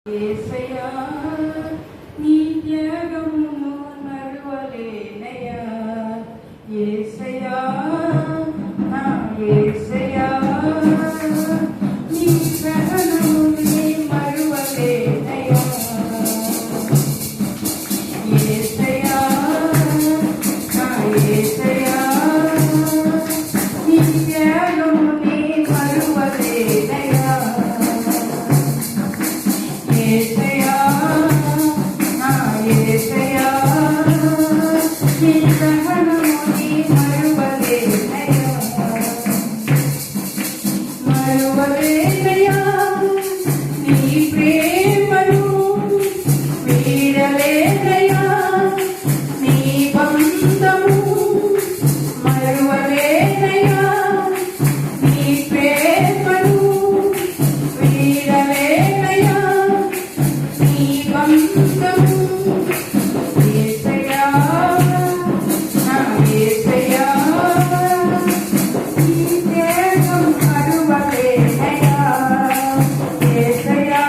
యేసయ్యా నీ త్యాగమును మరువలేనయ్యా. యేసయ్యా నా యేసయ్యా నీ సహనముని మరువలేనయ్యా. యేసయ్యా నా యేసయ్యా నీ త్యాగముని మరువలేనయ్యా. యేసయ్యా నా యేసయ్యా నీ సహనముని మరువలేనయ్యా. మరువలేనయ్యా నీ ప్రేమను వీడలేనయ్యా నీ బంధము. మరువలేనయ్యా నీ ప్రేమను వీడలేనయ్యా నీ బంధము. యేసయ్యా నా యేసయ్యా నీ త్యాగం మరువలేనయ్యా. యేసయ్యా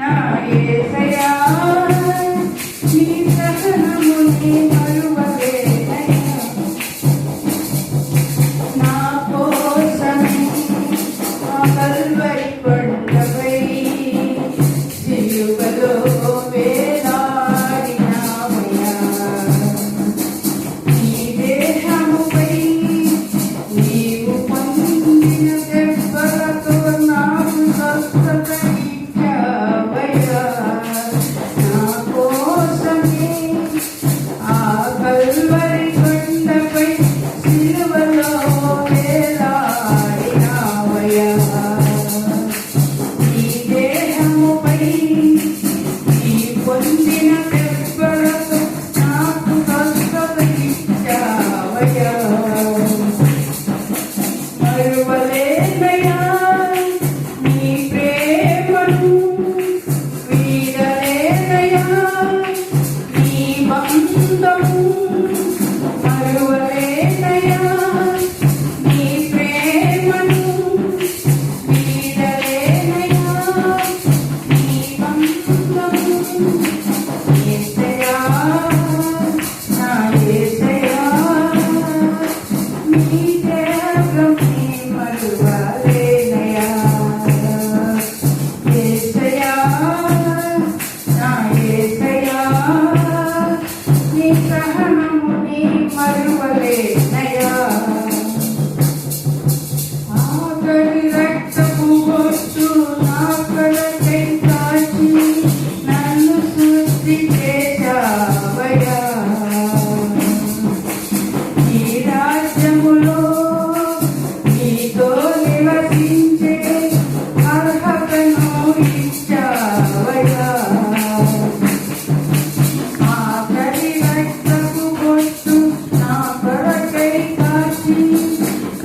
నా యేసయ్యా నీ సహనముని మరువలేనయ్యా. నా కోసమే ఆ కల్వరి కొండపై సిలువలో వేలాడినావయ్యా. నీ దేహముపై నీవు పొందిన దెబ్బలతో నాకు స్వస్థత ఇచ్చావయ్యా. నా కోసమే ఆ కల్వరి కొండపై సిలువలో వేలాడినావయ్యా. నీ దేహముపై నీ పొందిన దెబ్బలతో నాకు స్వస్థత ఇచ్చావయ్యా. మరువలేనయ్యా నీ ప్రేమను వీడలేనయ్యా నీ బంధము. మరువలేనయ్యా నీ ప్రేమను వీడలేనయ్యా నీ బంధము. యేసయ్యా నా యేసయ్యా నీ త్యాగం నీ మరువలేనయ్యా. యేసయ్యా నా యేసయ్యా నీ సహనముని మరువలేనయ్యా. ఆఖరి రక్తపు బొట్టు నా కడకై కాచి నన్ను శుద్ధి చేశావయ్యా. ఈ రాజ్యములో నీతో నివసించే అర్హతను ఇచ్చావయ్యా. ఆఖరి రక్తపు బొట్టు నా కొరకై కాచి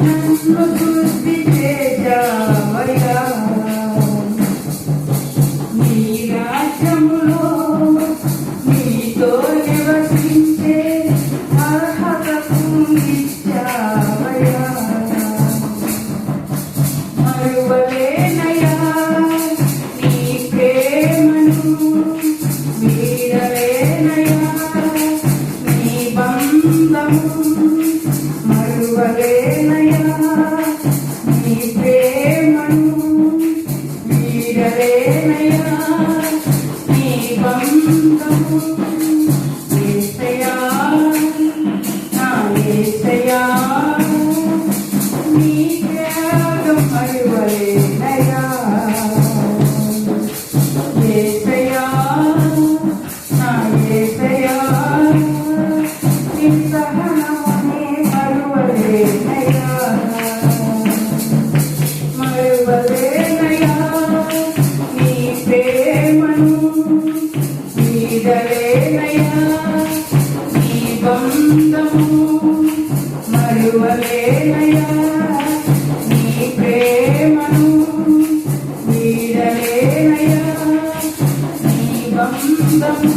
నన్ను శుద్ధి చేశావయ్యా. నీ రాజ్యములో నీతో నివసించే అర్హతకు ఇచ్చావయ్యా. మరువలేనయ్యా నీ ప్రేమను వీడలేనయ్యా నీ బంధము. మరువలేనయ్యా నీ ప్రేమను వీడలేనయ్యా నీ బంధము. యేసయ్యా నా యేసయ్యా నీ త్యాగం మరువలేనయ్యా. యేసయ్యా నా యేసయ్యా నీ సహనముని మరువలేనయ్యా. మరువలేనయ్యా నీ ప్రేమను వీడలేనయ్యా నీ బంధము. మరువలేనయ్యా నీ ప్రేమను వీడలేనయ్యా నీ బంధము.